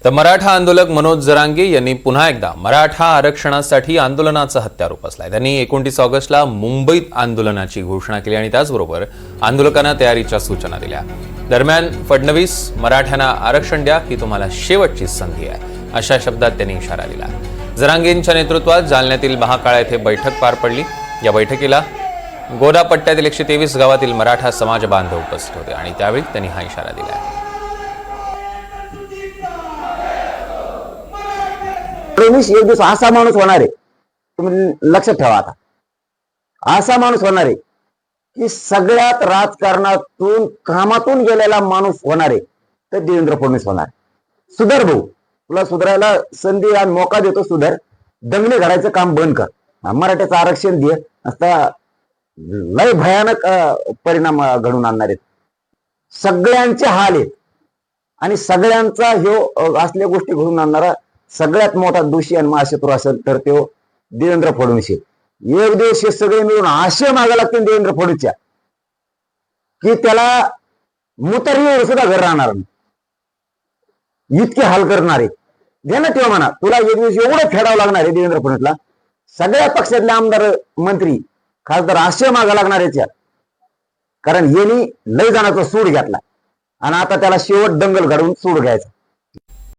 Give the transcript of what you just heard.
तर मराठा आंदोलक मनोज जरांगे यांनी पुन्हा एकदा मराठा आरक्षणासाठी आंदोलनाचा हत्यार उपसलाय। त्यांनी 29 ऑगस्टला मुंबईत आंदोलनाची घोषणा केली आणि त्याचबरोबर आंदोलकांना तयारीच्या सूचना दिल्या। दरम्यान फडणवीस, मराठ्यांना आरक्षण द्या ही तुम्हाला शेवटची संधी आहे अशा शब्दात त्यांनी इशारा दिला। जरांगेंच्या नेतृत्वात जालन्यातील महाकाळा येथे बैठक पार पडली। या बैठकीला गोदा पट्ट्यातील 123 गावातील मराठा समाज बांधव उपस्थित होते आणि त्यावेळी त्यांनी हा इशारा दिला। फडणवीस एक दिवस असा माणूस होणार आहे, तुम्ही लक्षात ठेवा। आता असा माणूस होणार आहे की सगळ्यात राजकारणातून कामातून गेलेला माणूस होणार आहे, तर देवेंद्र फडणवीस होणार। सुधर भाऊ, तुला सुधारायला संधी आणि मोका देतो, सुधर, दंगली घडायचं काम बंद कर, मराठ्याचं आरक्षण दे, आता लय भयानक परिणाम घडून आणणार आहेत, सगळ्यांचे हाल आहेत आणि सगळ्यांचा ह्यो असल्या गोष्टी घडून आणणारा सगळ्यात मोठा दोषी आणि महाशत्रू असेल तर तो देवेंद्र फडणवीस। एक दिवस हे सगळे मिळून असे मागा लागतील देवेंद्र फडणवीसच्या की त्याला मुतरीवर सुद्धा घर राहणार नाही, इतके हाल करणारे ध्यानात ठेवा म्हणा। तुला एक दिवस एवढं फेडावं लागणार आहे देवेंद्र फडणवीसला, सगळ्या पक्षातले आमदार, मंत्री, खासदार असे मागा लागणार याच्या, कारण यांनी लय जणांचा सूड घेतला आणि आता त्याला शेवट दंगल घडवून सूड घ्यायचा।